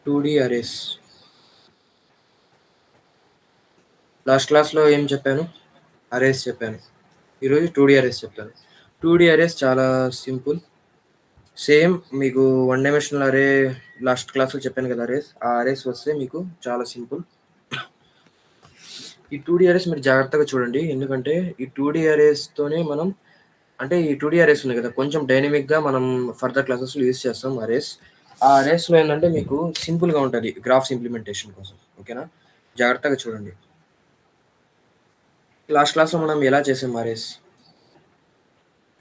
2D arrays. Last క్లాస్‌లో ఏం చెప్పాను? అరేస్ చెప్పాను. ఈరోజు 2D అరేస్ చెప్తాను. 2D అరేస్ చాలా సింపుల్. సేమ్ మీకు వన్ డైమెన్షనల్ అరే లాస్ట్ క్లాస్‌లో చెప్పాను కదా అరేస్. ఆ అరేస్ వస్తే మీకు చాలా సింపుల్. ఈ 2D అరేస్ మీరు జాగ్రత్తగా చూడండి. ఎందుకంటే ఈ 2D అరేస్‌తోనే మనం అంటే ఈ 2D అరేస్ ఉన్నాయి కదా! కొంచెం డైనమిక్‌గా మనం ఫర్దర్ క్లాసెస్‌లో యూజ్ చేస్తాం అరేస్. ఆ అరేస్‌లో ఏందంటే మీకు సింపుల్‌గా ఉంటది గ్రాఫ్స్ ఇంప్లిమెంటేషన్ కోసం. ఓకేనా? జాగ్రత్తగా చూడండి. లాస్ట్ క్లాస్‌లో మనం ఎలా చేసాం అరేస్?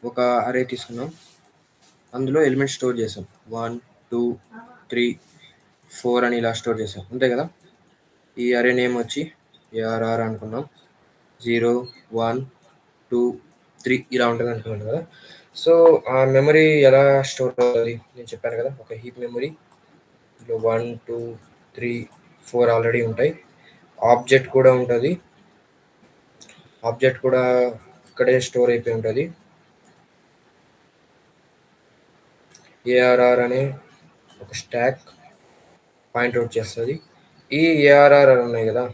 ఒక అరే తీసుకున్నాం. అందులో ఎలిమెంట్స్ స్టోర్ చేసాం. 1, 2, 3, 4 అని ఇలా స్టోర్ చేసాం. అంతే కదా! ఈ అరే నేమ్ వచ్చి ఏఆర్ఆర్ అనుకున్నాం. 0, 1, 2, 3 ఇలా ఉంటది అనుకున్నాను కదా! సో, ఆ మెమరీ ఎలా స్టోర్ అవుతది? నేను చెప్పాను కదా! ఒక హీప్ మెమరీ. ఇందులో 1, 2, 3, 4 ఆల్రెడీ ఉంటాయి. ఆబ్జెక్ట్ కూడా ఉంటది. ఆబ్జెక్ట్ కూడా ఇక్కడే స్టోర్ అయిపోయి ఉంటది. ఏఆర్ఆర్ అనే ఒక స్టాక్ పాయింట్అవుట్ చేస్తది. ఈ ఏఆర్ఆర్ అని ఉన్నాయి కదా!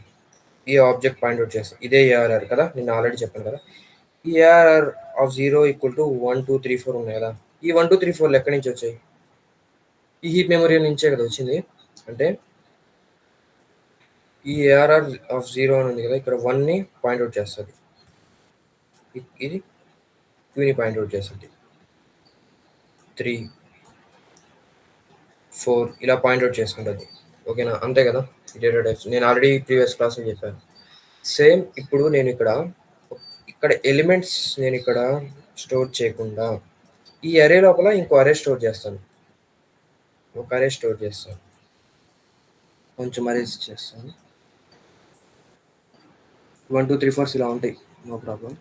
ఈ ఆబ్జెక్ట్ పాయింట్అవుట్ చేస్తది. ఇదే ఏఆర్ఆర్ కదా! నేను ఆల్రెడీ చెప్పాను కదా! ఈ ఏఆర్ఆర్ ఆఫ్ 0 ఈక్వల్ టు 1, 2, 3, 4 ఉన్నాయి కదా! ఈ 1, 2, 3, 4లు ఎక్కడి నుంచి వచ్చాయి? ఈ హీప్ మెమరీ నుంచే కదా వచ్చింది. అంటే ఈ ఏఆర్ఆర్ ఆఫ్ 0 అని ఉంది కదా! ఇక్కడ 1ని పాయింట్అవుట్ చేస్తది. ఇది 2ని పాయింట్అవుట్ చేస్తది. 3, 4 ఇలా పాయింట్అవుట్ చేసుకుంటది. ఓకేనా? అంతే కదా! ఈ డేటా టైప్స్. నేను ఆల్రెడీ ప్రీవియస్ క్లాస్‌లో చెప్పాను. సేమ్ ఇప్పుడు ఇక్కడ ఎలిమెంట్స్ నేనిక్కడ స్టోర్ చేయకుండా ఈ అరే లోపల ఇంకో అరే స్టోర్ చేస్తాను. ఒక అరే స్టోర్ చేస్తాను. కొంచెం అరేస్ చేస్తాను. 1, 2, 3, 4 ఇలా ఉంటాయి. No problem.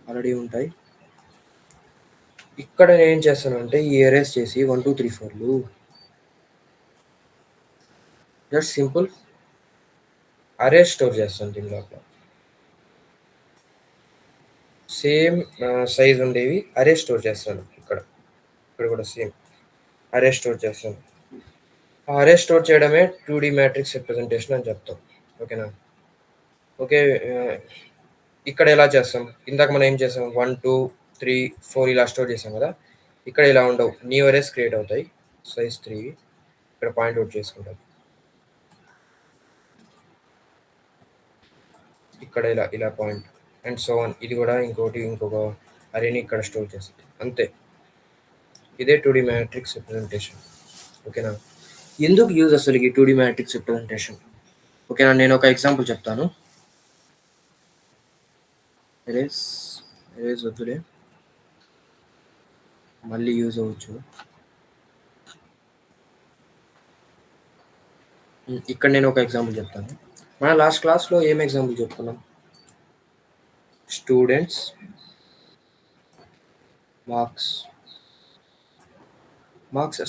ఆల్రెడీ ఉంటాయి. ఇక్కడ నేనేం చేస్తానంటే ఈ అరేస్ చేసి 1, 2, 3, 4లు జస్ట్ సింపుల్ అరే స్టోర్ చేస్తాను దీని లోపల. సేమ్ సైజ్ ఉండేవి అరే స్టోర్ చేస్తాను ఇక్కడ. ఇక్కడ కూడా సేమ్ అరే స్టోర్ చేస్తాను. ఆ అరే స్టోర్ చేయడమే 2D మ్యాట్రిక్స్ రిప్రజెంటేషన్ అని చెప్తాం. ఓకేనా? ఓకే. ఇక్కడ ఎలా చేస్తాం? ఇందాక మనం ఏం చేసాం? 1, 2, 3, 4 ఇలా స్టోర్ చేసాం కదా! ఇక్కడ ఇలా ఉండవు. న్యూ అరేస్ క్రియేట్ అవుతాయి. సైజ్ 3 ఇక్కడ పాయింట్అవుట్ చేసుకుంటాం. ఇక్కడ ఇలా పాయింట్ అండ్ సో ఆన్. ఇది కూడా ఇంకొక అరేని ఇక్కడ స్టోర్ చేస్తుంది. అంతే. ఇదే 2D మ్యాట్రిక్స్ రిప్రజెంటేషన్. ఓకేనా? ఎందుకు యూజ్ అసలు ఈ 2D మ్యాట్రిక్స్ రిప్రజెంటేషన్? ఓకేనా? నేను ఒక ఎగ్జాంపుల్ చెప్తాను. అరేస్ వద్దులే. మళ్ళీ యూజ్ అవ్వచ్చు. ఇక్కడ నేను ఒక ఎగ్జాంపుల్ చెప్తాను. మన లాస్ట్ క్లాస్‌లో ఏం ఎగ్జాంపుల్ చెప్పుకున్నాం? స్టూడెంట్స్ మార్క్స్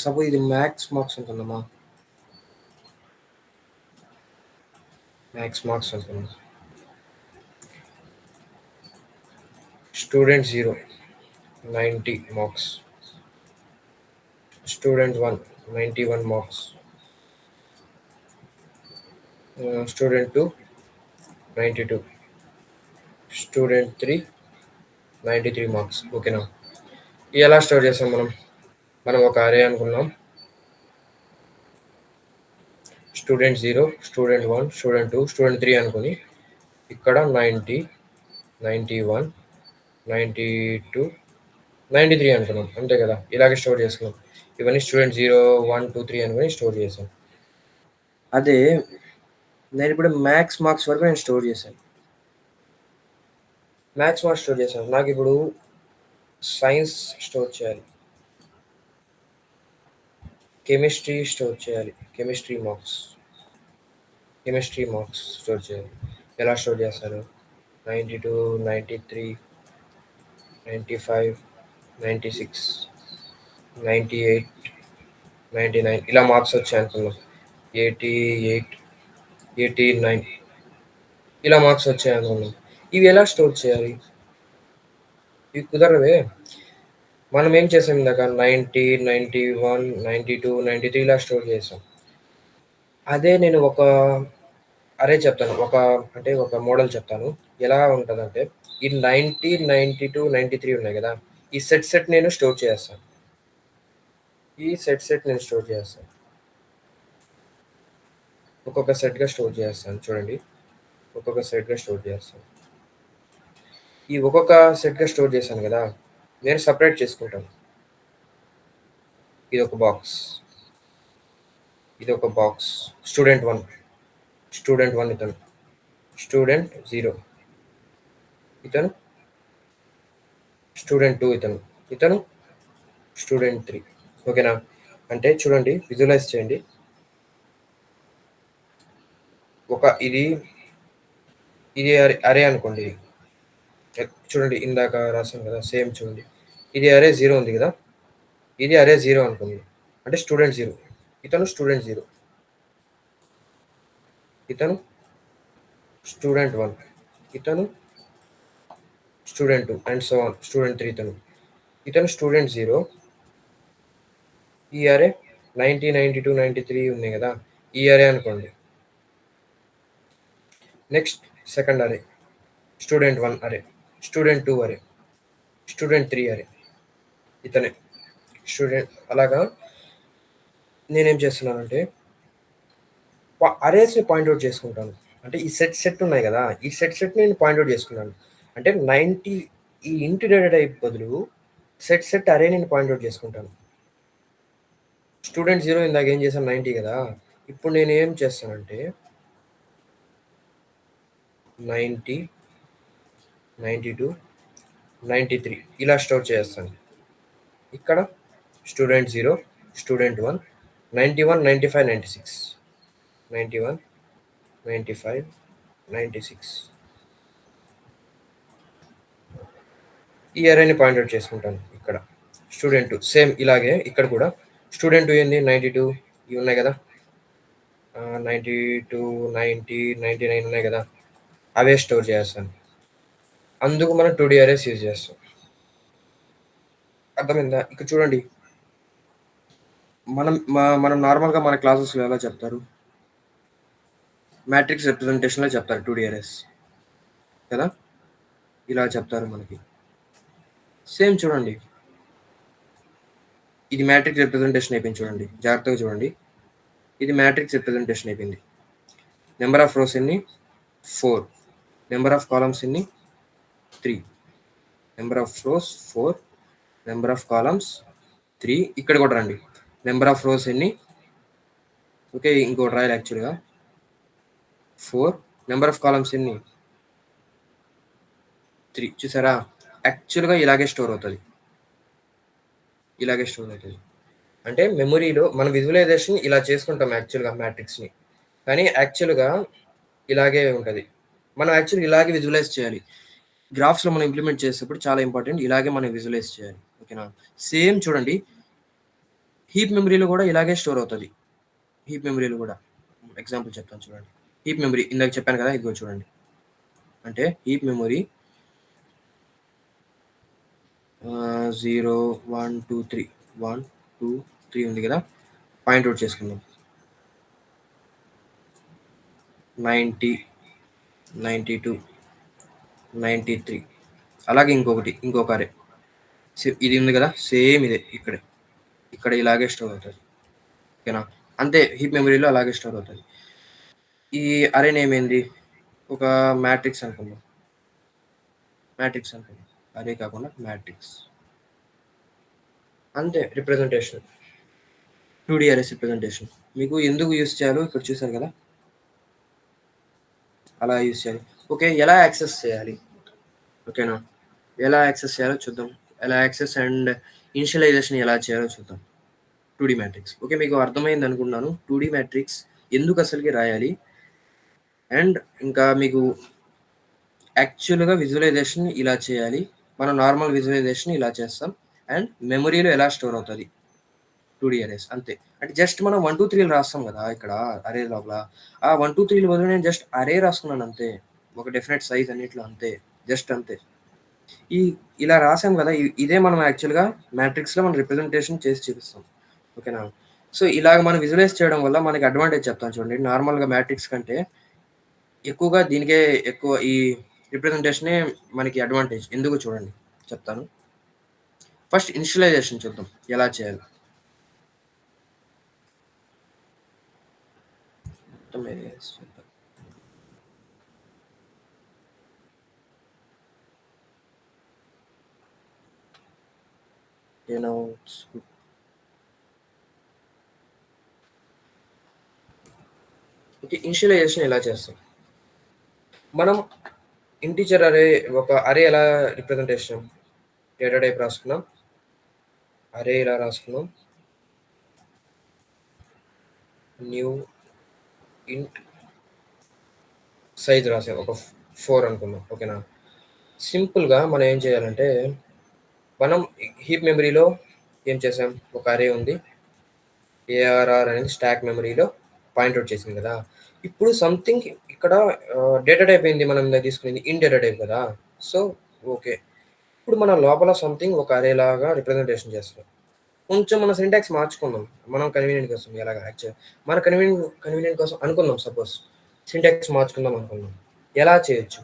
సపోజ్ ఇది మ్యాథ్స్ మార్క్స్ అనుకుందామా? మ్యాథ్స్ మార్క్స్ అనుకుందాం. Student 0 90 marks. Student 1 91 marks. Student 2 92. Student 3 93 marks. ఓకేనా? ఎలా స్టోర్ చేసాం మనం ఒక అరే అనుకున్నాం. స్టూడెంట్ 0, స్టూడెంట్ 1, స్టూడెంట్ 2, స్టూడెంట్ 3 అనుకుని ఇక్కడ 90, 91, 92, 93 అనుకున్నాం. అంతే కదా! ఇలాగే స్టోర్ చేసుకున్నాం. ఇవన్నీ స్టూడెంట్ 0, 1, 2, 3 అనుకుని స్టోర్ చేశాం. అదే నేనిప్పుడు మ్యాథ్స్ మార్క్స్ వరకు నేను స్టోర్ చేశాను. మ్యాథ్స్ మార్క్స్ స్టోర్ చేశాను. నాకిప్పుడు సైన్స్ స్టోర్ చేయాలి. కెమిస్ట్రీ స్టోర్ చేయాలి. కెమిస్ట్రీ మార్క్స్ స్టోర్ చేయాలి. ఎలా స్టోర్ చేస్తాను? 92, 93, 95, 96, 98, 99 ఇలా మార్క్స్ వచ్చాయనుకుందాం. 88, 89 ఇలా మార్క్స్ వచ్చాయనుకుందాం. ఇవి ఎలా స్టోర్ చేయాలి? ఇవి కుదరవే. మనం ఏం చేసాం ఇందాక 90, 91, 92, 93 ఇలా స్టోర్ చేసాం. అదే నేను ఒక అరే చెప్తాను. అంటే ఒక మోడల్ చెప్తాను. ఎలా ఉంటదంటే ఈ 90, 92, 93 ఉన్నాయి గదా! ఈ సెట్ నేను స్టోర్ చేసేస్తాను. ఈ సెట్ నేను స్టోర్ చేసేస్తాను. ఒక్కొక్క సెట్‌గా స్టోర్ చేసేస్తాను చూడండి. ఒక్కొక్క సెట్‌గా స్టోర్ చేస్తాను. ఈ ఒక్కొక్క సెట్‌గా స్టోర్ చేశాను గదా! నేను సెపరేట్ చేసుకుంటాను. ఇదొక బాక్స్. ఇదొక బాక్స్. స్టూడెంట్ 1, స్టూడెంట్ 1 ఇతను. స్టూడెంట్ 0 ఇతను. స్టూడెంట్ 2 ఇతను. ఇతను స్టూడెంట్ 3 ఓకేనా? అంటే చూడండి విజువలైజ్ చేయండి. ఇది అరే అనుకోండి. చూడండి ఇందాక రాసాం గదా! సేమ్ చూడండి. ఇది అరే 0 ఉంది గదా! ఇది అరే 0 అనుకోండి. అంటే స్టూడెంట్ 0. ఇతను స్టూడెంట్ 0. ఇతను స్టూడెంట్ 1. ఇతను student 2 and so on. Student 3 ఇతను. ఇతను స్టూడెంట్ 0. ఈ అరే 90, 92, 93 ఉన్నాయి గదా! ఈ అరే అనుకోండి. నెక్స్ట్ సెకండ్ అరే. స్టూడెంట్ 1 అరే. స్టూడెంట్ 2 అరే. స్టూడెంట్ 3 అరే. ఇతనే. అలాగా నేనేం చేస్తున్నానంటే అరేస్‌ని పాయింట్ ఔట్ చేసుకుంటాను. అంటే ఈ సెట్ ఉన్నాయి గదా! ఈ సెట్ నేను పాయింట్ ఔట్ చేసుకున్నాను. అంటే 90 ఈ ఇంట్ డేటా టైప్ బదులు సెట్ అరే నేను పాయింట్ ఔట్ చేసుకుంటాను. స్టూడెంట్ 0 ఇందాక ఏం చేశాను 90 గదా! ఇప్పుడు నేనేం చేస్తానంటే 90, 92, 93 ఇలా స్టోర్ చేసేస్తాను. ఇక్కడ స్టూడెంట్ 0, స్టూడెంట్ 1, 91, 95, 96. 91, 95, 96 ఈ అరేని పాయింట్ ఔట్ చేసుకుంటాను ఇక్కడ. స్టూడెంట్ 2 సేమ్ ఇలాగే ఇక్కడ కూడా స్టూడెంట్ 2 ఏంది 92 ఇవి ఉన్నాయి కదా 92, 90, 99 ఉన్నాయి కదా అవే స్టోర్ చేస్తాను. అందుకు మనం 2D అరేస్ యూజ్ చేస్తాం. అర్థమైందా? ఇక్కడ చూడండి మనం నార్మల్‌గా మన క్లాసెస్‌లో ఎలా చెప్తారు? మ్యాట్రిక్స్ రిప్రజెంటేషన్‌లో చెప్తారు 2D అరేస్. కదా! ఇలా చెప్తారు మనకి. సేమ్ చూడండి. ఇది మ్యాట్రిక్స్ రిప్రజెంటేషన్ అయిపోయింది చూడండి. జాగ్రత్తగా చూడండి. ఇది మ్యాట్రిక్స్ రిప్రజెంటేషన్ అయిపోయింది. నెంబర్ ఆఫ్ రోస్ ఎన్ని? 4. నెంబర్ ఆఫ్ కాలమ్స్ ఎన్ని? 3. Number of rose 4. Number of columns 3. ఇక్కడ కూడా రండి. నెంబర్ ఆఫ్ రోస్ ఎన్ని? ఓకే ఇంకోటి రాయాలి యాక్చువల్‌గా 4. నెంబర్ ఆఫ్ కాలమ్స్ ఎన్ని? 3. చూసారా? యాక్చువల్‌గా ఇలాగే స్టోర్ అవుతది. ఇలాగే స్టోర్ అవుతది. అంటే మెమరీలో మన విజువలైజేషన్ ఇలా చేసుకుంటాం యాక్చువల్‌గా మ్యాట్రిక్స్‌ని. కానీ యాక్చువల్‌గా ఇలాగే ఉంటది. మనం యాక్చువల్‌గా ఇలాగే విజువలైజ్ చేయాలి. గ్రాఫ్స్‌లో మనం ఇంప్లిమెంట్ చేసేటప్పుడు చాలా ఇంపార్టెంట్. ఇలాగే మనం విజువలైజ్ చేయాలి. ఓకేనా? సేమ్ చూడండి. హీప్ మెమరీలో కూడా ఇలాగే స్టోర్ అవుతది. హీప్ మెమరీలో కూడా. ఎగ్జాంపుల్ చెప్తాను చూడండి. హీప్ మెమరీ ఇందాక చెప్పాను కదా! ఇదిగో చూడండి. అంటే హీప్ మెమరీ 0, 1, 2, 3. 1, 2, 3 ఉంది కదా! పాయింట్ ఔట్ చేసుకుందాం. 90, 92, 93 అలాగే ఇంకొక అరే. ఇది ఉంది కదా! సేమ్ ఇదే ఇక్కడే. ఇక్కడ ఇలాగే స్టోర్ అవుతది. ఓకేనా? అంతే హీప్ మెమరీలో అలాగే స్టోర్ అవుతది. ఈ అరే నేమ్ ఏంది? ఒక మ్యాట్రిక్స్ అనుకుందాం. అరే కాకుండా మ్యాట్రిక్స్. అంతే రిప్రజెంటేషన్. 2D arrays representation. మీకు ఎందుకు యూజ్ చేయాలో ఇక్కడ చూసారు కదా! అలా యూజ్ చేయాలి. ఓకే. ఎలా యాక్సెస్ చేయాలి? ఓకేనా? ఎలా యాక్సెస్ చేయాలో చూద్దాం. ఎలా యాక్సెస్ అండ్ ఇనిషియలైజేషన్ ఎలా చేయాలో చూద్దాం. 2D matrix. ఓకే. మీకు అర్థమైంది అనుకుంటున్నాను. 2D మ్యాట్రిక్స్ ఎందుకు అసలుకి రాయాలి? అండ్ ఇంకా మీకు యాక్చువల్‌గా విజువలైజేషన్ ఇలా చేయాలి. మనం నార్మల్ విజువలైజేషన్ ఇలా చేస్తాం. అండ్ మెమరీలో ఎలా స్టోర్ అవుతది. 2D అరేస్ అంతే. అంటే జస్ట్ మనం 1, 2, 3లు రాస్తాం గదా! ఇక్కడ అరే లోపల. ఆ 1, 2, 3ల బదులు నేను జస్ట్ అరే రాసుకున్నాను అంతే. ఒక డెఫినెట్ సైజ్ అన్నిట్లో అంతే. జస్ట్ అంతే. ఈ ఇలా రాసాం గదా! ఇదే మనం యాక్చువల్‌గా మ్యాట్రిక్స్‌లో మనం రిప్రజెంటేషన్ చేసి చూపిస్తాం. ఓకేనా? సో, ఇలాగ మనం విజువలైజ్ చేయడం వల్ల మనకి అడ్వాంటేజ్ చెప్తాను చూడండి. నార్మల్‌గా మ్యాట్రిక్స్ కంటే ఎక్కువగా దీనికే ఎక్కువ ఈ రిప్రజెంటేషనే మనకి అడ్వాంటేజ్. ఎందుకో చూడండి చెప్తాను. ఫస్ట్ ఇనిషియలైజేషన్ చూద్దాం ఎలా చేయాలో. మొత్తం ఏరియాస్ చూద్దాం. లేనౌట్స్ ఓకే. ఇనిషియలైజేషన్ ఎలా చేస్తాం? మనం ఇంటిజర్ అరే ఒక అరే ఎలా రిప్రజెంటేషన్ డేటా టైప్ రాసుకున్నాం. అరే ఇలా రాసుకున్నాం. న్యూ ఇంట్ సైజ్ రాసాం. ఒక 4 అనుకుందాం. ఓకేనా? సింపుల్‌గా మనం ఏం చేయాలంటే, మనం హీప్ మెమరీలో ఏం చేసాం? ఒక అరే ఉంది. ఏఆర్ఆర్ అనేది స్టాక్ మెమరీలో పాయింట్ ఔట్ చేసింది కదా! ఇప్పుడు సంథింగ్ ఇక్కడ డేటా టైప్ ఏంది మనం ఇందాక తీసుకునింది? ఇన్ డేటా టైప్ కదా! So, okay. ఇప్పుడు మన లోపల సంథింగ్ ఒక అరే లాగా రిప్రజెంటేషన్ చేస్తున్నాం. కొంచెం మన సింటాక్స్ మార్చుకుందాం. మనం కన్వీనియంట్ కోసం ఎలాగా మన కన్వీనియంట్ కోసం అనుకుందాం సపోజ్. సింటాక్స్ మార్చుకుందాం అనుకుందాం. ఎలా చేయొచ్చు?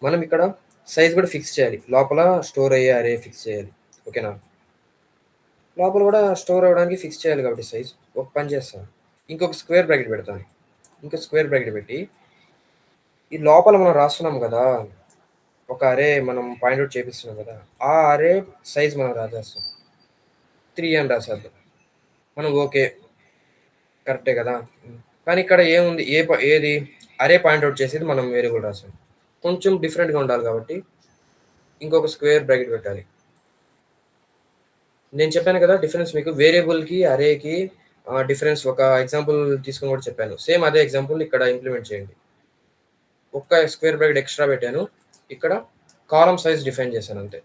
మనం ఇక్కడ సైజ్ కూడా ఫిక్స్ చేయాలి. లోపల స్టోర్ అయ్యే అరే ఫిక్స్ చేయాలి. ఓకేనా? లోపల కూడా స్టోర్ అవ్వడానికి ఫిక్స్ చేయాలి కాబట్టి సైజ్. ఒక పని చేస్తాను. ఇంకొక స్క్వేర్ బ్రాకెట్ పెడతాను. ఇంకో స్క్వేర్ బ్రాకెట్ పెట్టి, ఈ లోపల మనం రాస్తున్నాం గదా! ఒక అరే మనం పాయింట్ ఔట్ చేపిస్తున్నాం గదా! ఆ అరే సైజ్ మనం రాసేస్తాం. 3 అని రాసేద్దాం. మనం ఓకే. కరెక్టే గదా! హ్మ్. కానీ ఇక్కడ ఏముంది? ఏది అరే పాయింట్ ఔట్ చేసేది మనం వేరియబుల్ రాసాం. కొంచెం డిఫరెంట్‌గా ఉండాలి కాబట్టి ఇంకొక స్క్వేర్ బ్రాకెట్ పెట్టాలి. నేను చెప్పాను కదా! డిఫరెన్స్ మీకు వేరియబుల్‌కి, అరేకి డిఫరెన్స్ ఒక ఎగ్జాంపుల్ తీసుకొని కూడా చెప్పాను. సేమ్ అదే ఎగ్జాంపుల్ ఇక్కడ ఇంప్లిమెంట్ చేయండి. ఒక్క స్క్వేర్ బ్రాకెట్ ఎక్స్‌ట్రా పెట్టాను. ఇక్కడ కాలమ్ సైజ్ డిఫైన్ చేశాను అంతే.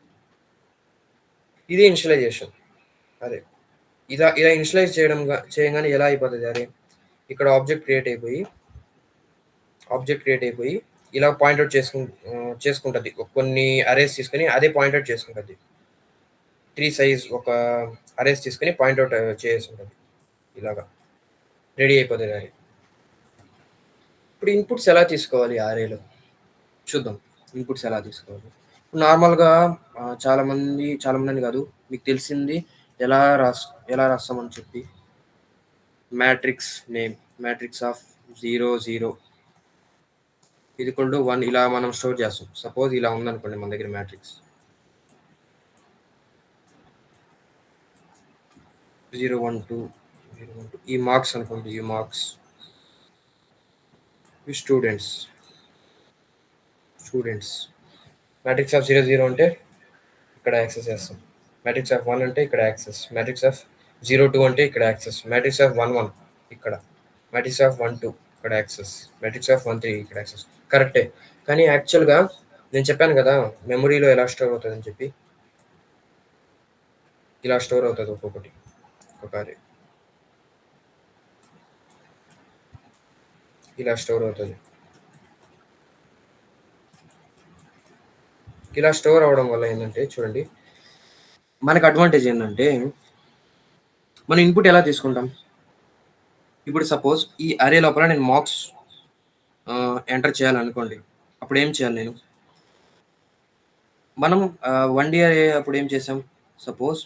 ఇది ఇనిషియలైజేషన్. అదే. ఇలా ఇనిషియలైజ్ చేయంగానే ఎలా అయిపోతది అరే? ఇక్కడ ఆబ్జెక్ట్ క్రియేట్ అయిపోయి ఇలా పాయింట్ ఔట్ చేసుకుంటది. కొన్ని అరేస్ తీసుకొని అదే పాయింట్ ఔట్ చేసుకుంటది. 3 సైజ్ ఒక అరేస్ తీసుకొని పాయింట్ ఔట్ చేసుంటది. ఇలాగా రెడీ అయిపోతది అరే. ఇప్పుడు ఇన్‌పుట్స్ ఎలా తీసుకోవాలి అరేలో? చూద్దాం. ఇన్‌పుట్స్ ఎలా తీసుకోవాలి? నార్మల్‌గా చాలామందని కాదు. మీకు తెలిసింది ఎలా రాస్ ఎలా రాస్తామని చెప్పి matrix name matrix of 0, 0 equal to 1 ఇలా మనం స్టోర్ చేస్తాం. సపోజ్ ఇలా ఉందనుకోండి మన దగ్గర మ్యాట్రిక్స్. 0, 1, 2, 0, 1, 2 ఈ మార్క్స్ అనుకోండి. ఈ మార్క్స్ ఈ స్టూడెంట్స్. మ్యాట్రిక్స్ ఆఫ్ 0, 0 అంటే ఇక్కడ యాక్సెస్ చేస్తాం. మ్యాట్రిక్స్ ఆఫ్ 1 అంటే ఇక్కడ యాక్సెస్. మ్యాట్రిక్స్ ఆఫ్ 0, 2 అంటే ఇక్కడ యాక్సెస్. మ్యాట్రిక్స్ ఆఫ్ 1, 1 ఇక్కడ. మ్యాట్రిక్స్ ఆఫ్ 1, 2 ఇక్కడ యాక్సెస్. మ్యాట్రిక్స్ ఆఫ్ 1, 3 ఇక్కడ యాక్సెస్. కరెక్టే. కానీ యాక్చువల్‌గా నేను చెప్పాను కదా! మెమరీలో ఎలా స్టోర్ అవుతదని చెప్పి. ఇలా స్టోర్ అవుతది ఒక్కొక్కటి. ఒక అరే. ఇలా స్టోర్ అవుతది. ఇలా స్టోర్ అవ్వడం వల్ల ఏందంటే చూడండి, మనకు అడ్వాంటేజ్ ఏందంటే, మనం ఇన్‌పుట్ ఎలా తీసుకుంటాం? ఇప్పుడు సపోజ్ ఈ అరే లోపల నేను మార్క్స్ ఎంటర్ చేయాలనుకోండి. అప్పుడేం చేయాలి నేను? మనం 1D అరే అప్పుడు ఏం చేసాం? సపోజ్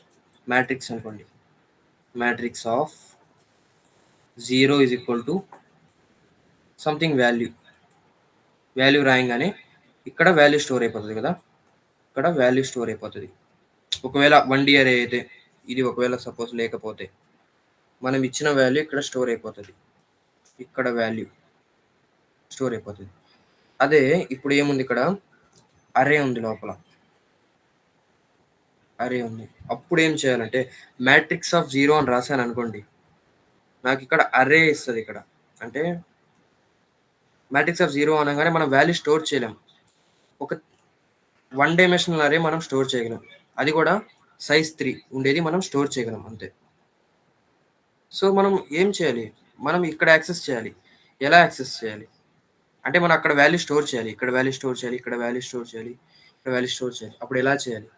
మ్యాట్రిక్స్ అనుకోండి. Matrix of 0 is equal to something value. Value రాయంగానే ఇక్కడ వాల్యూ స్టోర్ అయిపోతది కదా! ఇక్కడ వాల్యూ స్టోర్ అయిపోతది. ఒకవేళ 1D అరే అయితే, ఇది ఒకవేళ సపోజ్ లేకపోతే, మనం ఇచ్చిన వాల్యూ ఇక్కడ స్టోర్ అయిపోతది. ఇక్కడ వాల్యూ స్టోర్ అయిపోతది. అదే ఇప్పుడు ఏముంది ఇక్కడ? అరే ఉంది లోపల. అరే ఉంది. అప్పుడేం చేయాలంటే మ్యాట్రిక్స్ ఆఫ్ 0 అని రాసాననుకోండి. నాకిక్కడ అరే ఇస్తదిక్కడ. అంటే మ్యాట్రిక్స్ ఆఫ్ 0 అనంగానే మనం వాల్యూ స్టోర్ చేయలేం. ఒక 1 డైమెన్షనల్ అరే మనం స్టోర్ చేయగలం. అది కూడా సైజ్ 3 ఉండేది మనం స్టోర్ చేయగలం అంతే. సో, మనం ఏం చేయాలి? మనం ఇక్కడ యాక్సెస్ చేయాలి. ఎలా యాక్సెస్ చేయాలి? అంటే మనం అక్కడ వాల్యూ స్టోర్ చేయాలి. ఇక్కడ వాల్యూ స్టోర్ చేయాలి. ఇక్కడ వాల్యూ స్టోర్ చేయాలి. వాల్యూ స్టోర్ చేయాలి. అప్పుడు ఎలా చేయాలి?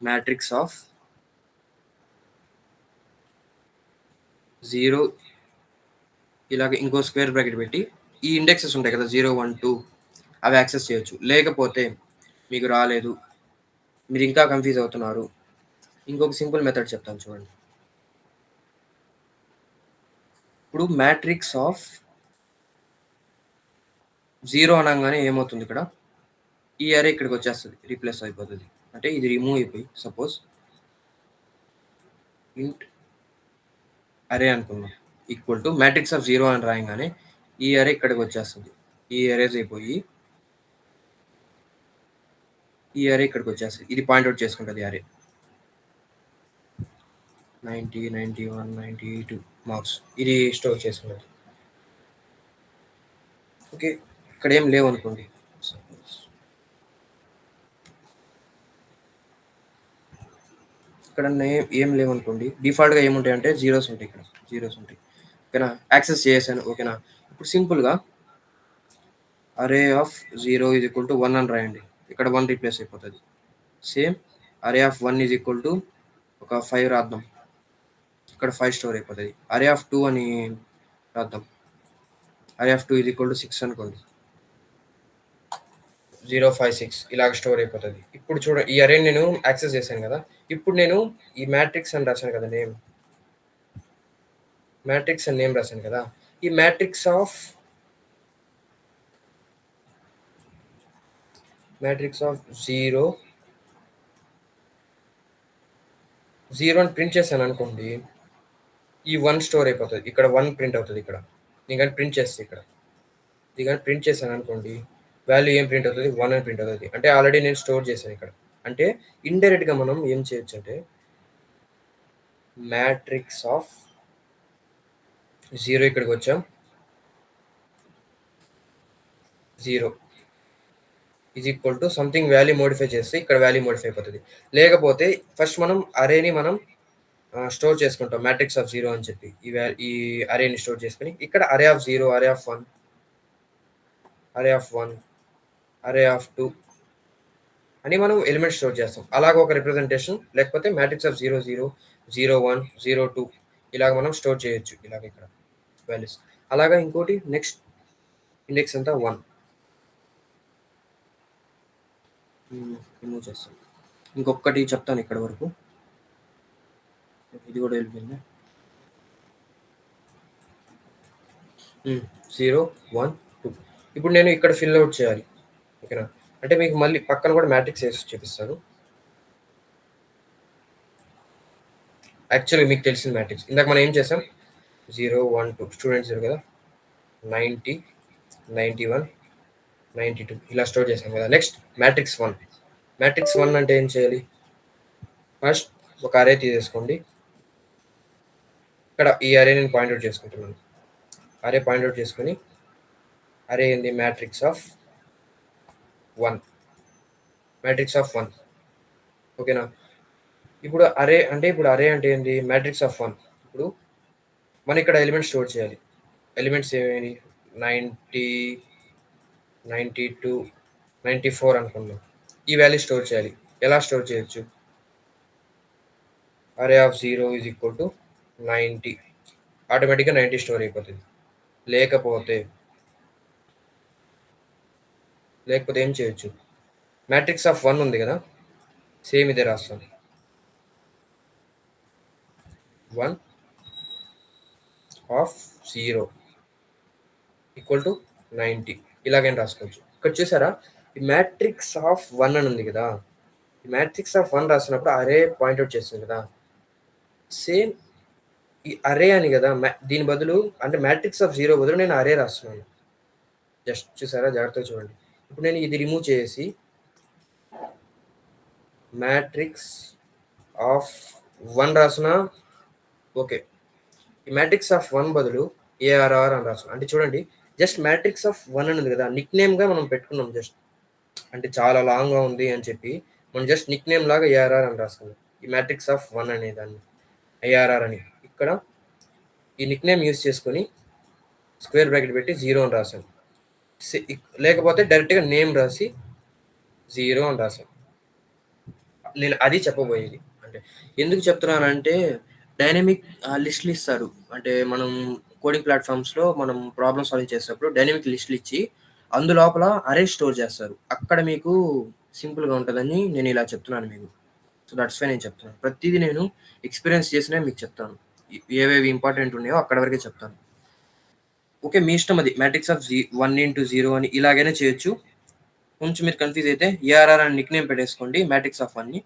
మ్యాట్రిక్స్ ఆఫ్ 0 ఇలాగ ఇంకో స్క్వేర్ బ్రాకెట్ పెట్టి ఈ ఇండెక్సెస్ ఉంటాయి కదా 0, 1, 2 అవి యాక్సెస్ చేయొచ్చు. లేకపోతే మీకు రాలేదు, మీరు ఇంకా కన్ఫ్యూజ్ అవుతున్నారు, ఇంకొక సింపుల్ మెథడ్ చెప్తాను చూడండి. ఇప్పుడు మ్యాట్రిక్స్ ఆఫ్ 0 అనగానే ఏమవుతుంది ఇక్కడ? ఈ అరే ఇక్కడికి వచ్చేస్తుంది, రీప్లేస్ అయిపోతుంది. అంటే ఇది రిమూవ్ అయిపోయి సపోజ్ ఇంట్ అరే అనుకుందాం ఈక్వల్ టు మ్యాట్రిక్స్ ఆఫ్ 0 అని రాయంగానే ఈ అరే ఇక్కడికి వచ్చేస్తుంది. ఈ అరేజ్ అయిపోయి ఈ అరే ఇక్కడికి వచ్చేస్తుంది. ఇది పాయింట్అవుట్ చేసుకుంటుంది అరే 90, 91, 92 మార్క్స్ ఇది స్టోర్ చేసుకున్నది. ఓకే, ఇక్కడ ఏం లేవు అనుకోండి. ఇక్కడ ఏం లేవనుకోండి, డిఫాల్ట్గా ఏముంటాయి అంటే జీరోస్ ఉంటాయి. ఇక్కడ జీరోస్ ఉంటాయి. ఓకేనా, యాక్సెస్ చేసాను. ఓకేనా, ఇప్పుడు సింపుల్గా అరే ఆఫ్ 0 ఈజ్ ఈక్వల్ టు 1 అని రాయండి. ఇక్కడ 1 రీప్లేస్ అయిపోతుంది. సేమ్ అరే ఆఫ్ 1 ఈజ్ ఈక్వల్ టు ఒక 5 రాద్దాం. ఇక్కడ 5 స్టోర్ అయిపోతుంది. అరే ఆఫ్ 2 అని రాద్దాం. అరే ఆఫ్ 2 ఈజ్ ఈక్వల్ టు 6 అనుకోండి. 0, 5, 6 ఇలాగ స్టోర్ అయిపోతుంది. ఇప్పుడు చూడ ఈ అరే నేను యాక్సెస్ చేశాను కదా, ఇప్పుడు నేను ఈ మ్యాట్రిక్స్ అని రాశాను కదా, మ్యాట్రిక్స్ అని నేమ్ రాశాను కదా, ఈ మ్యాట్రిక్స్ ఆఫ్ 0 అని ప్రింట్ చేశాను అనుకోండి, ఈ 1 స్టోర్ అయిపోతుంది. ఇక్కడ 1 ప్రింట్ అవుతుంది. ఇక్కడ నేను కానీ ప్రింట్ చేస్తే ఇది కానీ ప్రింట్ చేశాను అనుకోండి, వాల్యూ ఏం ప్రింట్ అవుతుంది? 1 అని ప్రింట్ అవుతుంది. అంటే ఆల్రెడీ నేను స్టోర్ చేశాను ఇక్కడ. అంటే ఇండైరెక్ట్గా మనం ఏం చేయొచ్చు అంటే మ్యాట్రిక్స్ ఆఫ్ 0 ఇక్కడికి వచ్చాం, 0 is equal to something value modify చేస్తే ఇక్కడ వాల్యూ మోడిఫై అయిపోతుంది. లేకపోతే ఫస్ట్ మనం అరేని మనం స్టోర్ చేసుకుంటాం మ్యాట్రిక్స్ ఆఫ్ 0 అని చెప్పి ఈ అరేని స్టోర్ చేసుకుని ఇక్కడ అరే ఆఫ్ 0, అరే ఆఫ్ 1, అరే ఆఫ్ 1, అరే ఆఫ్ 2 అని మనం ఎలిమెంట్ స్టోర్ చేస్తాం. అలాగ ఒక రిప్రజెంటేషన్. లేకపోతే మ్యాట్రిక్స్ ఆఫ్ 0, 0, 0, 1, 0, 2 ఇలాగ మనం స్టోర్ చేయొచ్చు. ఇలాగ ఇక్కడ వాల్యూస్. అలాగా ఇంకోటి నెక్స్ట్ ఇండెక్స్ అంతా 1 రిమూవ్ చేస్తాం. ఇంకొకటి చెప్తాను ఇక్కడ వరకు. ఇది కూడా వెళ్ళిపోయింది. 0, 1, 2 ఇప్పుడు నేను ఇక్కడ ఫిల్ అవుట్ చేయాలి. ఓకేనా, అంటే మీకు మళ్ళీ పక్కన కూడా మ్యాట్రిక్స్ వేసి చూపిస్తాను. యాక్చువల్లీ మీకు తెలిసిన మ్యాట్రిక్స్ ఇందాక మనం ఏం చేసాం, 0, 1, 2 స్టూడెంట్స్ కదా, 90, 91, 92 ఇలా స్టోర్ చేసాం కదా. నెక్స్ట్ మ్యాట్రిక్స్ 1 అంటే ఏం చేయాలి? ఫస్ట్ ఒక అరే తీసేసుకోండి. ఇక్కడ ఈ అరే నేను పాయింట్అవుట్ చేసుకుంటున్నాను. అరే పాయింట్అవుట్ చేసుకొని అరే ఏంది? Matrix of 1. ఓకేనా, ఇప్పుడు అరే అంటే ఏంటి? Matrix of 1. ఇప్పుడు మనం ఇక్కడ ఎలిమెంట్స్ స్టోర్ చేయాలి. ఎలిమెంట్స్ ఏమేమి? 90, 92, 94 అనుకున్నాం. ఈ వాల్యూ స్టోర్ చేయాలి. ఎలా స్టోర్ చేయొచ్చు? అరే ఆఫ్ 0 ఈజ్ ఈక్వల్ టు 90, ఆటోమేటిక్గా 90 స్టోర్ అయిపోతుంది. లేకపోతే ఏం చేయొచ్చు? మ్యాట్రిక్స్ ఆఫ్ 1 ఉంది కదా, సేమ్ ఇదే రాస్తాను. 1 ఆఫ్ 0 ఈక్వల్ టు 90 ఇలాగైనా రాసుకోవచ్చు. ఇక్కడ చూసారా, ఈ మ్యాట్రిక్స్ ఆఫ్ 1 అని ఉంది కదా, ఈ మ్యాట్రిక్స్ ఆఫ్ 1 రాసినప్పుడు అరే పాయింట్అవుట్ చేస్తుంది కదా, సేమ్ ఈ అరే అని కదా, దీని బదులు అంటే మ్యాట్రిక్స్ ఆఫ్ 0 బదులు నేను అరే రాస్తున్నాను. జస్ట్ చూసారా, జాగ్రత్తగా చూడండి. ఇప్పుడు నేను ఇది రిమూవ్ చేసి మ్యాట్రిక్స్ ఆఫ్ 1 రాసిన, ఓకే, ఈ మ్యాట్రిక్స్ ఆఫ్ 1 బదులు ఏఆర్ఆర్ అని రాసిన. అంటే చూడండి, జస్ట్ మ్యాట్రిక్స్ ఆఫ్ 1 అని ఉంది కదా, నిక్ నేమ్గా మనం పెట్టుకున్నాం. జస్ట్ అంటే చాలా లాంగ్గా ఉంది అని చెప్పి మనం జస్ట్ నిక్ నేమ్ లాగా ఏఆర్ఆర్ అని రాసుకున్నాం. ఈ మ్యాట్రిక్స్ ఆఫ్ 1 అనే దాన్ని ఏఆర్ఆర్ అని ఇక్కడ ఈ నిక్ నేమ్ యూజ్ చేసుకొని స్క్వేర్ బ్రాకెట్ పెట్టి 0 అని రాసాను. లేకపోతే డైరెక్ట్గా నేమ్ రాసి 0 అని రాసాను. నేను అది చెప్పబోయేది. అంటే ఎందుకు చెప్తున్నానంటే డైనమిక్ లిస్ట్‌లు ఇస్తారు. అంటే మనం కోడింగ్ ప్లాట్‌ఫార్మ్స్‌లో మనం ప్రాబ్లమ్ సాల్వింగ్ చేసేటప్పుడు డైనమిక్ లిస్ట్‌లు ఇచ్చి అందులోపల అరే స్టోర్ చేస్తారు. అక్కడ మీకు సింపుల్‌గా ఉంటదని నేను ఇలా చెప్తున్నాను మీకు. సో, దట్స్ వై నేను చెప్తున్నాను. ప్రతీదీ నేను ఎక్స్‌పీరియన్స్ చేసినవి మీకు చెప్తాను. ఏవేవి ఇంపార్టెంట్ ఉన్నాయో అక్కడి వరకే చెప్తాను. ఓకే. మీ ఇష్టం అది. మ్యాట్రిక్స్ ఆఫ్ 1 0 అని ఇలాగైనా చేయొచ్చు. కొంచెం మీరు కన్‌ఫ్యూజ్ అయితే ఏఆర్ఆర్ అని నిక్‌నేమ్ పెట్టేసుకోండి మ్యాట్రిక్స్ ఆఫ్ 1ని.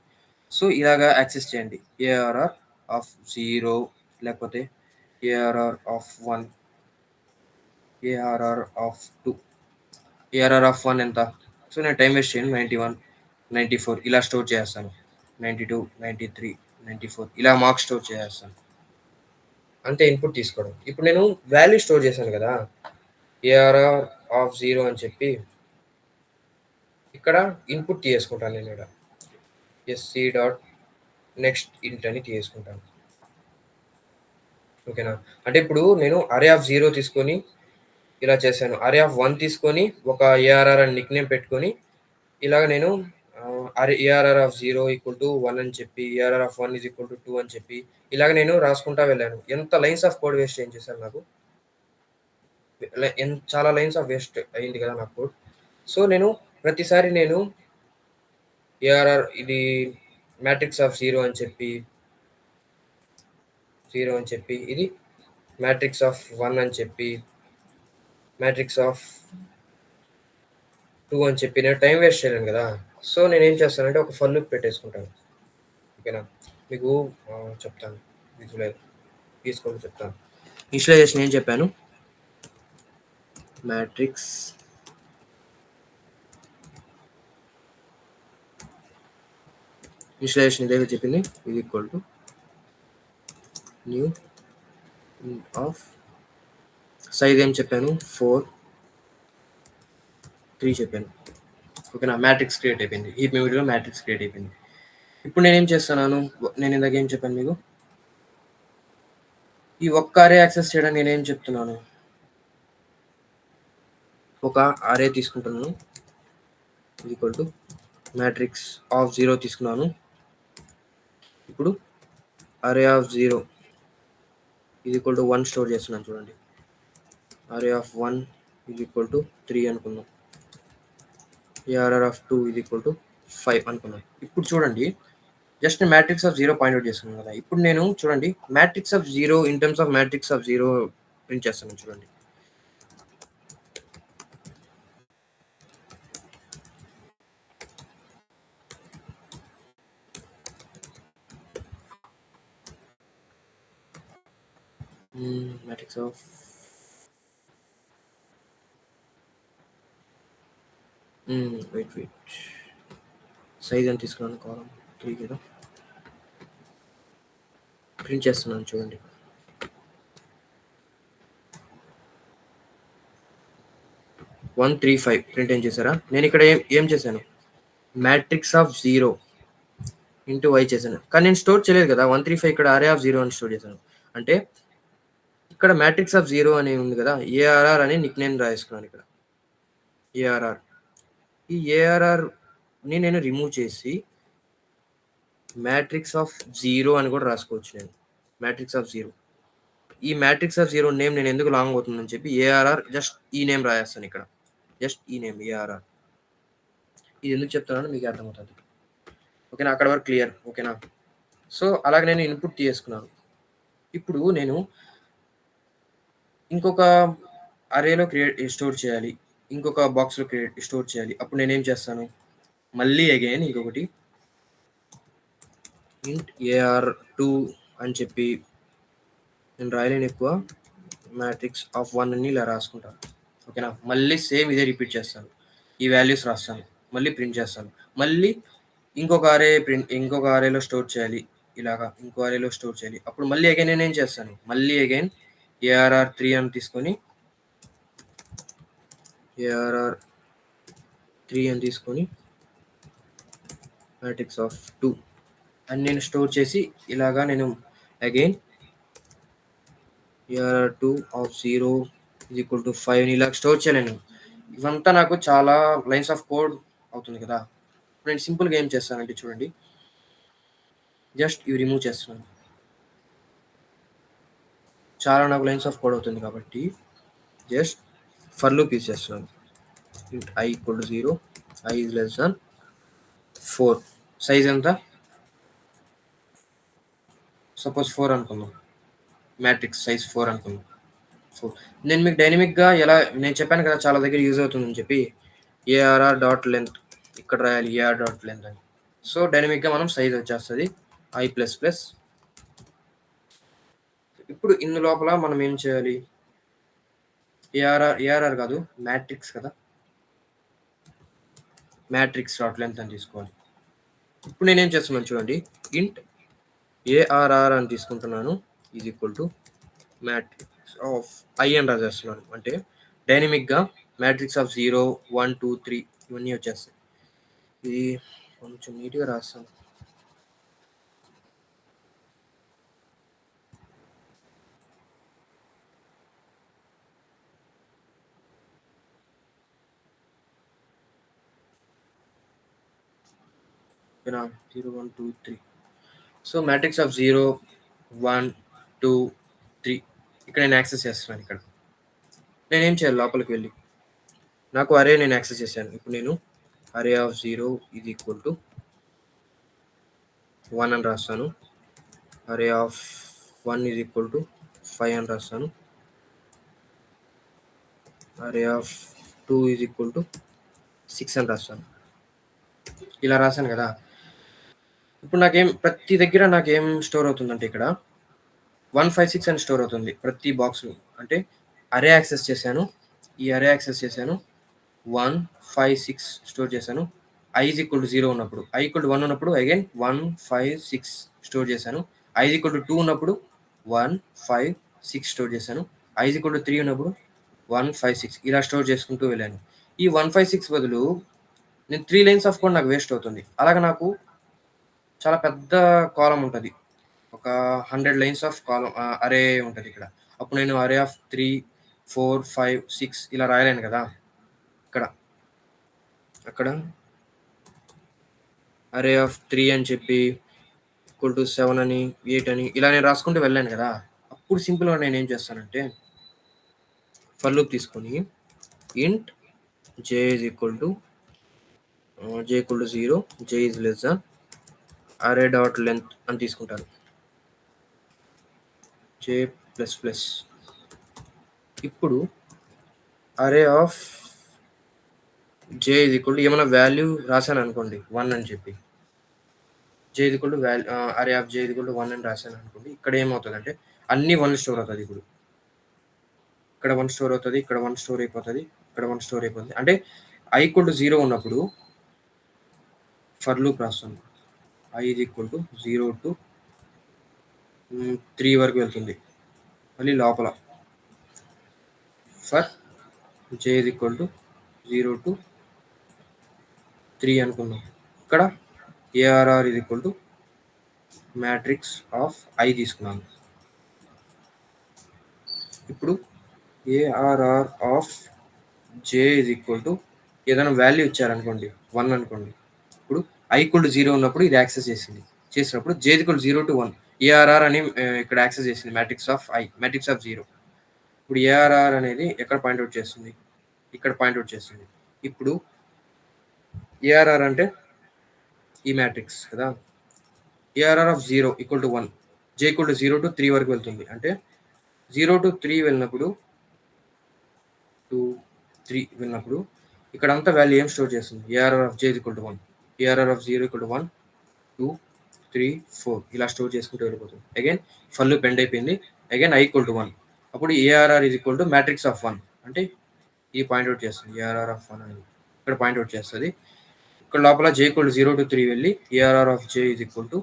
సో, ఇలాగా యాక్సెస్ చేయండి. ఏఆర్ఆర్ ఆఫ్ 0 లేకపోతే ARR of 1, ARR of 2, ARR of 1 ఎంత? సో, నేను టైమ్ వేస్ట్ చేయను. 91, 94 ఇలా స్టోర్ చేసేస్తాను. 92, 93, 94 ఇలా మార్క్స్ స్టోర్ చేసేస్తాను. అంతే ఇన్‌పుట్ తీసుకోవడం. ఇప్పుడు నేను వాల్యూ స్టోర్ చేశాను గదా! ఏఆర్ఆర్ ఆఫ్ 0 అని చెప్పి ఇక్కడ ఇన్‌పుట్ తీసేసుకుంటాను నేనిక్కడ. ఎస్‌సి డాట్ నెక్స్ట్ ఇంట్ అని తీసుకుంటాను. ఓకేనా? అంటే ఇప్పుడు నేను అరే ఆఫ్ 0 తీసుకొని ఇలా చేశాను. అరే ఆఫ్ 1 తీసుకొని ఒక ఏఆర్ఆర్ అని నిక్‌నేమ్ పెట్టుకొని ఇలాగ నేను అరే ఏఆర్ఆర్ ఆఫ్ 0 ఈక్వల్ టు 1 అని చెప్పి, ARR of 1 is equal to 2 అని చెప్పి ఇలాగ నేను రాసుకుంటా వెళ్ళాను. ఎంత లైన్స్ ఆఫ్ కోడ్ వేస్ట్ చేయించేసారు నాకు. చాలా లైన్స్ ఆఫ్ వేస్ట్ అయింది కదా నా కోడ్. సో, నేను ప్రతిసారి నేను ఏఆర్ఆర్ ఇది మ్యాట్రిక్స్ ఆఫ్ 0 అని చెప్పి ఇది మ్యాట్రిక్స్ ఆఫ్ 1 అని చెప్పి మ్యాట్రిక్స్ ఆఫ్ 2 అని చెప్పి నేను టైం వేస్ట్ చేయలేను కదా! సో, నేనేం చేస్తానంటే ఒక ఫర్ లూప్ పెట్టేసుకుంటాను. ఓకేనా? మీకు చెప్తాను. తీసుకోండి చెప్తాను. ఇనిషియలైజేషన్ ఏం చెప్పాను? మ్యాట్రిక్స్ ఇనిషియలైజేషన్ ఇదే చెప్పింది. ఇది equal to new of size ఏం చెప్పాను? 4, 3 చెప్పాను. ఓకేనా? మ్యాట్రిక్స్ క్రియేట్ అయిపోయింది. హీప్ మెమరీలో మ్యాట్రిక్స్ క్రియేట్ అయిపోయింది. ఇప్పుడు నేనేం చేస్తున్నాను? నేను ఇందాక ఏం చెప్పాను మీకు? ఈ ఒక్క అరే యాక్సెస్ చేయడానికి నేనేం చెప్తున్నాను? ఒక అరే తీసుకుంటున్నాను. ఈక్వల్ టు మ్యాట్రిక్స్ ఆఫ్ 0 తీసుకున్నాను. ఇప్పుడు array of 0 is equal to 1 store చేస్తున్నాను చూడండి. అరే ఆఫ్ 1 ఈజ్ ఈక్వల్ టు 3 అనుకున్నాం. ARR of 2 is equal to 5 అనుకున్నాం. ఇప్పుడు చూడండి just matrix of 0 point out చేస్తున్నాను కదా! ఇప్పుడు నేను చూడండి matrix of 0 in terms of matrix of 0 print చేస్తున్నాను చూడండి. మ్యాట్రిక్స్ ఆఫ్ వెయిట్ సైజ్ ఎంత తీసుకున్నాను కాలం 3 కదా ప్రింట్ చేస్తున్నాను చూడండి. వన్ త్రీ ఫైవ్ ప్రింట్ ఏం చేశారా? నేను ఇక్కడ ఏం చేశాను? మ్యాట్రిక్స్ ఆఫ్ 0 ఇంటూ వై చేశాను. కానీ నేను స్టోర్ చేయలేదు కదా! 135 ఇక్కడ అరే ఆఫ్ 0 అని స్టోర్ చేశాను. అంటే ఇక్కడ మ్యాట్రిక్స్ ఆఫ్ 0 అని ఉంది కదా! ఏఆర్ఆర్ అని నిక్‌నేమ్ రాసేసుకున్నాను ఇక్కడ. ఏఆర్ఆర్. ఈ ఏఆర్ఆర్‌ని నేను రిమూవ్ చేసి మ్యాట్రిక్స్ ఆఫ్ 0 అని కూడా రాసుకోవచ్చు నేను. Matrix of 0. ఈ మ్యాట్రిక్స్ ఆఫ్ 0 నేమ్ నేను ఎందుకు లాంగ్ అవుతుందని చెప్పి ఏఆర్ఆర్ జస్ట్ ఈ నేమ్ రాయేస్తాను ఇక్కడ. జస్ట్ ఈ నేమ్ ఏఆర్ఆర్. ఇది ఎందుకు చెప్తున్నానో మీకే అర్థమవుతది. ఓకేనా? అక్కడి వరకు క్లియర్. ఓకేనా? సో, అలాగ నేను ఇన్‌పుట్ తీసుకున్నాను. ఇప్పుడు నేను ఇంకొక అరేలో స్టోర్ చేయాలి. ఇంకొక బాక్స్‌లో స్టోర్ చేయాలి. అప్పుడు నేనేం చేస్తాను? మళ్ళీ అగైన్ ఇంకొకటి ఇంట్ ఏఆర్2 అని చెప్పి నేను రాయలేను ఎక్కువ. మ్యాట్రిక్స్ ఆఫ్ 1 అని ఇలా రాసుకుంటాను. ఓకేనా? మళ్ళీ సేమ్ ఇదే రిపీట్ చేస్తాను. ఈ వాల్యూస్ రాస్తాను. మళ్ళీ ప్రింట్ చేస్తాను. మళ్ళీ ఇంకొక అరేలో స్టోర్ చేయాలి. ఇలాగా ఇంకో అరేలో స్టోర్ చేయాలి. అప్పుడు మళ్ళీ అగైన్ నేనేం చేస్తాను? మళ్ళీ అగైన్ ఏఆర్ఆర్3 అని తీసుకొని ఏఆర్ఆర్3 అని తీసుకొని మ్యాట్రిక్స్ ఆఫ్ 2 అని నేను స్టోర్ చేసి ఇలాగా నేను అగైన్ ఏఆర్2 ఆఫ్ 0 ఈజ్ ఈక్వల్ టు 5 ఇలా స్టోర్ చేయలేను. ఇవంతా నాకు చాలా లైన్స్ ఆఫ్ కోడ్ అవుతుంది కదా! నేను సింపుల్‌గా ఏం చేస్తానంటే చూడండి, జస్ట్ ఇవి రిమూవ్ చేస్తున్నాను. చాలా నాకు లైన్స్ ఆఫ్ కోడ్ అవుతుంది కాబట్టి జస్ట్ ఫర్ లూప్ యూజ్ చేస్తున్నాను. int i equal to 0, i is less than 4. Size ఎంత? సపోజ్ 4 అనుకుందాం. మ్యాట్రిక్స్ సైజ్ 4 అనుకుందాం. 4. నేను మీకు డైనమిక్‌గా ఎలా నేను చెప్పాను కదా చాలా దగ్గర యూజ్ అవుతుందని చెప్పి ఏఆర్ఆర్ డాట్ లెంత్ ఇక్కడ రాయాలి ఏఆర్ డాట్ లెంత్ అని. సో డైనమిక్‌గా మనం సైజ్ వచ్చేస్తది i ప్లస్ ప్లస్. ఇప్పుడు ఇందు లోపల మనం ఏం చేయాలి? ఏఆర్ఆర్ కాదు మ్యాట్రిక్స్ కదా! మ్యాట్రిక్స్ డాట్ లెంత్ అని తీసుకోవాలి. ఇప్పుడు నేనేం చేస్తున్నాను చూడండి. ఇంట్ ఏఆర్ఆర్ అని తీసుకుంటున్నాను is equal to matrix of I అని రాసేస్తున్నాను. అంటే డైనమిక్‌గా మ్యాట్రిక్స్ ఆఫ్ 0, 1, 2, 3 ఇవన్నీ వచ్చేస్తాయి. ఇది కొంచెం నీట్‌గా రాస్తాను. ఓకేనా? 0, 1, 2, 3. సో మ్యాట్రిక్స్ ఆఫ్ 0, 1, 2, 3 ఇక్కడ నేను యాక్సెస్ చేస్తున్నాను ఇక్కడ. నేనేం చేయాలి లోపలికి వెళ్ళి? నాకు అరే నేను యాక్సెస్ చేశాను. ఇప్పుడు నేను అరే ఆఫ్ 0 ఈజ్ ఈక్వల్ టు 1 అని రాస్తాను. అరే ఆఫ్ 1 ఈజ్ ఈక్వల్ టు 5 అని రాస్తాను. అరే ఆఫ్ 2 ఈజ్ ఈక్వల్ టు 6 అని రాస్తాను. ఇలా రాశాను కదా! ఇప్పుడు ప్రతి దగ్గర నాకేం స్టోర్ అవుతుందంటే ఇక్కడ 156 అని స్టోర్ అవుతుంది ప్రతి బాక్స్‌లో. అంటే అరే యాక్సెస్ చేశాను. ఈ అరే యాక్సెస్ చేశాను. 1, 5, 6 స్టోర్ చేశాను. i ఈజ్ ఈక్వల్ టు 0 ఉన్నప్పుడు, i ఈక్వల్ టు 1 ఉన్నప్పుడు అగైన్ 1, 5, 6 స్టోర్ చేశాను. i ఈజ్ ఈక్వల్ టు 2 ఉన్నప్పుడు 1, 5, 6 స్టోర్ చేశాను. i ఈజ్ ఈక్వల్ టు 3 ఉన్నప్పుడు 1, 5, 6 ఇలా స్టోర్ చేసుకుంటూ వెళ్ళాను. ఈ 156 బదులు నేను 3 లైన్స్ ఆఫ్ కోడ్ నాకు వేస్ట్ అవుతుంది. అలాగ నాకు చాలా పెద్ద కాలమ్ ఉంటది. ఒక 100 లైన్స్ ఆఫ్ అరే ఉంటది ఇక్కడ. అప్పుడు నేను అరే ఆఫ్ 3, 4, 5, 6 ఇలా రాయలేను కదా! ఇక్కడ. అక్కడ అరే ఆఫ్ 3 అని చెప్పి ఈక్వల్ టు 7 అని, 8 అని ఇలా నేను రాసుకుంటూ వెళ్ళాను కదా! అప్పుడు సింపుల్‌గా నేనేం చేస్తానంటే ఫర్ లూప్ తీసుకొని int j is equal to j equal to 0, j is less than array dot length అని తీసుకుంటాను. j plus plus. ఇప్పుడు array of j is equal to ఏమైనా వాల్యూ రాశాను అనుకోండి 1 అని చెప్పి. j is equal to array of j is equal to 1 అని రాశాను అనుకోండి. ఇక్కడ ఏమవుతదంటే అన్నీ 1 స్టోర్ అవుతది ఇప్పుడు. ఇక్కడ 1 స్టోర్ అవుతది. ఇక్కడ 1 స్టోర్ అయిపోతది. ఇక్కడ 1 స్టోర్ అయిపోతుంది. అంటే i ఈక్వల్ టు 0 ఉన్నప్పుడు ఫర్ లూప్ రాస్తాను. i is equal to 0 to 3 వరకు వెళ్తుంది. మళ్ళీ లోపల for j is equal to 0 to 3 అనుకుందాం. ఇక్కడ ARR is equal to matrix of i తీసుకున్నాను. ఇప్పుడు ARR of j is equal to ఏదైనా వాల్యూ ఇచ్చారనుకోండి 1 అనుకోండి. ఇప్పుడు i ఈక్వల్ టు 0 ఉన్నప్పుడు ఇది యాక్సెస్ చేసింది. చేసినప్పుడు j equal to 0 to 1 ARR అని ఇక్కడ యాక్సెస్ చేసింది మ్యాట్రిక్స్ ఆఫ్ 0. ఇప్పుడు ఏఆర్ఆర్ అనేది ఎక్కడ పాయింట్ అవుట్ చేస్తుంది? ఇక్కడ పాయింట్ అవుట్ చేస్తుంది. ఇప్పుడు ఏఆర్ఆర్ అంటే ఈ మ్యాట్రిక్స్ కదా! ARR of 0 equal to 1 j equal to 0 to 3 వరకు వెళ్తుంది. అంటే 0 టు 3 వెళ్ళినప్పుడు 2, 3 వెళ్ళినప్పుడు ఇక్కడంతా వాల్యూ ఏం స్టోర్ చేస్తుంది? ARR of j equal to 1 ARR of 0 equal to 1, 2, 3, 4 ఇలా స్టోర్ చేసుకుంటూ వెళ్ళిపోతుంది. అగైన్ ఫర్ లూప్ ఎండ్ అయిపోయింది. అగైన్ i ఈక్వల్ టు 1 అప్పుడు ARR is equal to matrix of 1 అంటే ఈ పాయింట్ అవుట్ చేస్తుంది. ఏఆర్ఆర్ ఆఫ్ 1 అనేది ఇక్కడ పాయింట్ అవుట్ చేస్తది. ఇక్కడ లోపల j ఈక్వల్ టు 0 టు 3 వెళ్ళి ARR of j is equal to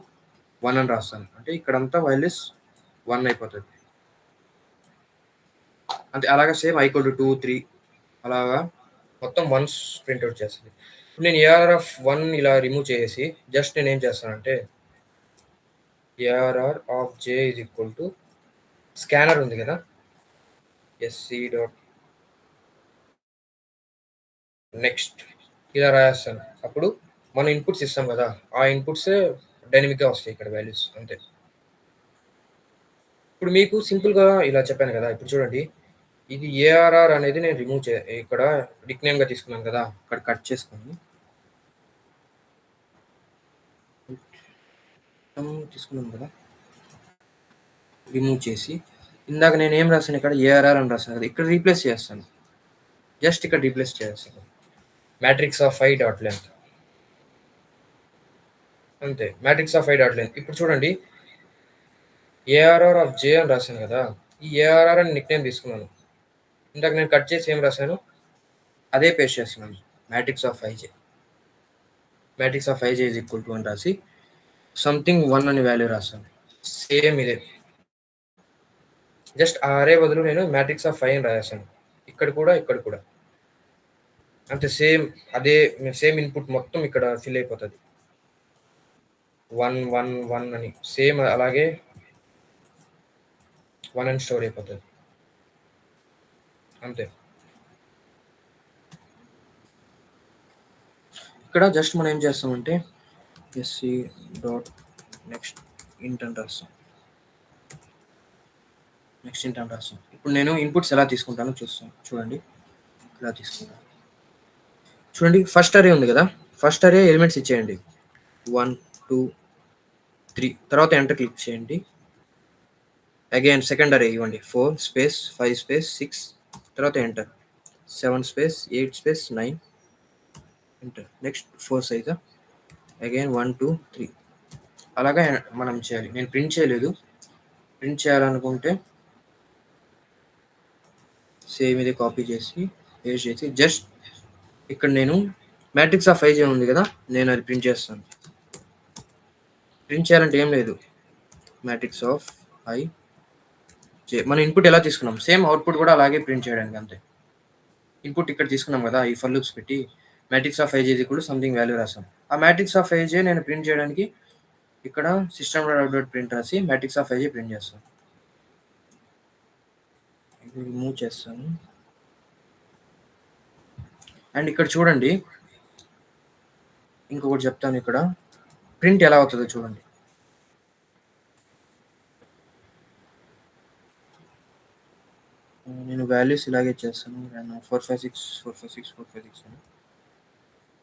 1 అని రాస్తాను. అంటే ఇక్కడంతా వాల్యూస్ 1 అయిపోతది. అంటే అలాగా సేమ్ i ఈక్వల్ టు 2, 3 అలాగా మొత్తం 1స్ ప్రింట్ అవుట్ చేస్తది. ఇప్పుడు నేను ఏఆర్ఆర్ ఆఫ్ 1 ఇలా రిమూవ్ చేసేసి జస్ట్ నేనేం చేస్తానంటే ARR of j is equal to scanner ఉంది కదా! sc డాట్ నెక్స్ట్ ఇలా రాయేస్తాను. అప్పుడు మనం ఇన్‌పుట్స్ ఇస్తాం గదా! ఆ ఇన్‌పుట్స్ డైనమిక్‌గా వస్తాయి ఇక్కడ వాల్యూస్ అంతే. ఇప్పుడు మీకు సింపుల్‌గా ఇలా చెప్పాను గదా! ఇప్పుడు చూడండి. ఇది ఏఆర్ఆర్ అనేది నేను రిమూవ్ ఇక్కడ నిక్‌నేమ్‌గా తీసుకున్నాను గదా! ఇక్కడ కట్ చేసుకొని తీసుకున్నాం గదా! రిమూవ్ చేసి ఇందాక నేనేం రాసాను ఇక్కడ ఏఆర్ఆర్ అని రాసాను కదా! ఇక్కడ రీప్లేస్ చేస్తాను. జస్ట్ ఇక్కడ రీప్లేస్ చేసేస్తాను. Matrix of i dot length అంతే. Matrix of i dot length. ఇప్పుడు చూడండి ఏఆర్ఆర్ ఆఫ్ జే అని రాసాను గదా! ఈ ఏఆర్ఆర్ అని నిక్‌నేమ్ తీసుకున్నాను. ఇందాక నేను కట్ చేసి ఏం రాసాను? అదే పేస్ట్ చేస్తున్నాను. Matrix of IJ. Matrix of IJ is equal to అని రాసి సంథింగ్ 1 అని వాల్యూ రాసాను. సేమ్ ఇదే. జస్ట్ ఆ అరే బదులు నేను మ్యాట్రిక్స్ ఆఫ్ 5 అని రాసేసాను. ఇక్కడ కూడా, ఇక్కడ కూడా. అంతే సేమ్ అదే సేమ్ ఇన్‌పుట్ మొత్తం ఇక్కడ ఫిల్ అయిపోతది. 1, 1, 1 అని సేమ్ అలాగే 1 అని స్టోర్ అయిపోతది. అంతే. ఇక్కడ జస్ట్ మనం ఏం చేస్తామంటే ఎస్‌సి డాట్ నెక్స్ట్ ఇంట్ అని రాస్తాం. నెక్స్ట్ ఇంట్ అని రాస్తాం. ఇప్పుడు నేను ఇన్‌పుట్స్ ఎలా తీసుకుంటానో చూడండి. ఇలా తీసుకుంటాను. చూడండి ఫస్ట్ అరే ఉంది గదా! ఫస్ట్ అరే ఎలిమెంట్స్ ఇచ్చేయండి. 1, 2, 3 తర్వాత ఎంటర్ క్లిక్ చేయండి. అగైన్ సెకండ్ అరే ఇవ్వండి. 4 స్పేస్ 5 స్పేస్ 6 తర్వాత enter. 7 space 8 space 9 enter. Next 4 సైజా అగైన్ 1, 2, 3 అలాగా మనం చేయాలి. నేను ప్రింట్ చేయలేదు. ప్రింట్ చేయాలనుకుంటే సేమ్ ఇది కాపీ చేసి పేస్ట్ చేసి జస్ట్ ఇక్కడ నేను మ్యాట్రిక్స్ ఆఫ్ ఐజే ఉంది కదా! నేను అది ప్రింట్ చేస్తాను. ప్రింట్ చేయాలంటే ఏం లేదు. మ్యాట్రిక్స్ ఆఫ్ ఐ జే మన ఇన్‌పుట్ ఎలా తీసుకున్నాం సేమ్ అవుట్‌పుట్ కూడా అలాగే ప్రింట్ చేయడానికి అంతే. ఇన్‌పుట్ ఇక్కడ తీసుకున్నాం కదా! ఈ ఫర్ లూప్స్ పెట్టి matrix of IJ is equal to something value రాసాం. ఆ మ్యాట్రిక్స్ ఆఫ్ ఐజే నేను ప్రింట్ చేయడానికి ఇక్కడ సిస్టమ్ డాట్ అవుట్ ప్రింట్ రాసి మ్యాట్రిక్స్ ఆఫ్ ఐజే ప్రింట్ చేస్తాను. ఇది రిమూవ్ చేస్తాను. అండ్ ఇక్కడ చూడండి. ఇంకొకటి చెప్తాను ఇక్కడ. ప్రింట్ ఎలా అవుతదో చూడండి. నేను వాల్యూస్ ఇలాగే చేస్తాను. 456, 456, 456 అని.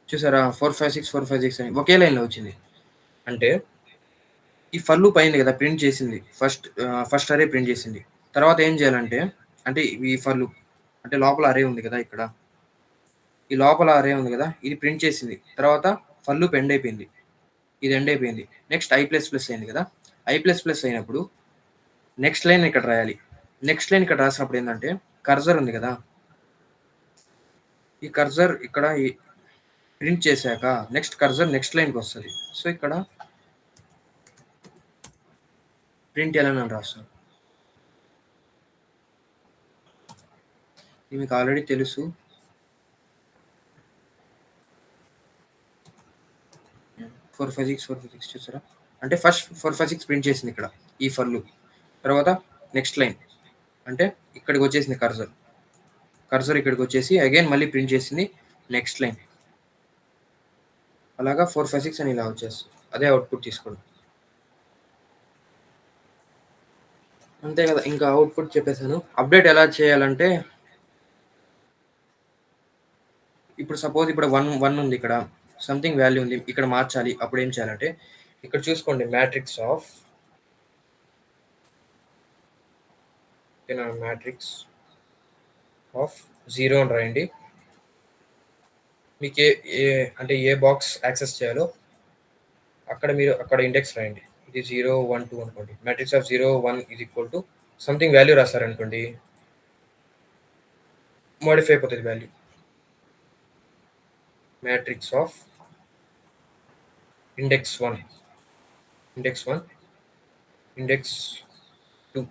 చూసారా 456, 456 అని ఒకే లైన్‌లో వచ్చింది. అంటే ఈ ఫర్ లూప్ అయింది కదా! ప్రింట్ చేసింది. ఫస్ట్ అరే ప్రింట్ చేసింది. తర్వాత ఏం చేయాలంటే అంటే ఈ ఫర్ లూప్ అంటే లోపల అరే ఉంది కదా! ఇక్కడ. ఈ లోపల అరే ఉంది కదా! ఇది ప్రింట్ చేసింది. తర్వాత ఫర్ లూప్ ఎండ్ అయిపోయింది. ఇది ఎండ్ అయిపోయింది. నెక్స్ట్ ఐ ప్లస్ ప్లస్ అయింది కదా! ఐ ప్లస్ ప్లస్ అయినప్పుడు నెక్స్ట్ లైన్ ఇక్కడ రాయాలి. నెక్స్ట్ లైన్ ఇక్కడ రాసినప్పుడు ఏందంటే కర్సర్ ఉంది కదా! ఈ కర్సర్ ఇక్కడ ప్రింట్ చేశాక నెక్స్ట్ కర్సర్ నెక్స్ట్ లైన్‌కొస్తది. సో, ఇక్కడ ప్రింట్ ఎల్ఎన్ అని రాస్తాను. ఇది మీకు ఆల్రెడీ తెలుసు. 456, 456 చూసారా? అంటే ఫస్ట్ 456 ప్రింట్ చేసింది ఇక్కడ ఈ ఫర్ లూప్. తర్వాత నెక్స్ట్ లైన్ అంటే ఇక్కడికొచ్చేసింది కర్సర్. కర్సర్ ఇక్కడికొచ్చేసి అగైన్ మళ్ళీ ప్రింట్ చేసింది నెక్స్ట్ లైన్. అలాగా 456 అని ఇలా వచ్చేస్తది. అదే అవుట్‌పుట్ తీసుకోవడం. అంతే కదా! ఇంకా అవుట్‌పుట్ చెప్పేసాను. అప్డేట్ ఎలా చేయాలంటే ఇప్పుడు సపోజ్ ఇక్కడ 1 ఉంది ఇక్కడ. సంథింగ్ వాల్యూ ఉంది. ఇక్కడ మార్చాలి. అప్పుడు ఏం చేయాలంటే ఇక్కడ చూసుకోండి మ్యాట్రిక్స్ ఆఫ్ మ్యాట్రిక్స్ ఆఫ్ 0 అని రాయండి. మీకు ఏ అంటే ఏ బాక్స్ యాక్సెస్ చేయాలో అక్కడ మీరు అక్కడ ఇండెక్స్ రాయండి. ఇది 0, 1, 2 అనుకోండి. Matrix of 0, 1 is equal to something value రాసారనుకోండి. మోడిఫై అయిపోతది value. Matrix of index 1, index 1, index 2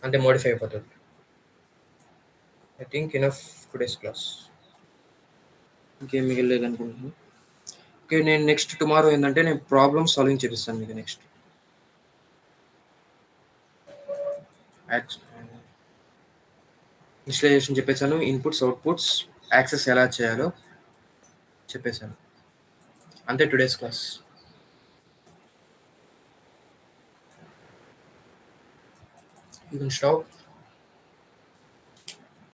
అంతే మోడిఫై అయిపోతది. I think enough today's class. ఇంకేం మిగలలేదనుకుంటున్నాను. ఓకే. నేను నెక్స్ట్ టుమారో ఏందంటే నేను ప్రాబ్లమ్ సాల్వింగ్ చేపిస్తాను మీకు నెక్స్ట్. యాక్స్ ఇనిషియలైజేషన్ చెప్పేసాను. ఇన్‌పుట్స్, అవుట్‌పుట్స్, యాక్సెస్ ఎలా చేయాలో చెప్పేసాను. అంతే today's class. You can stop.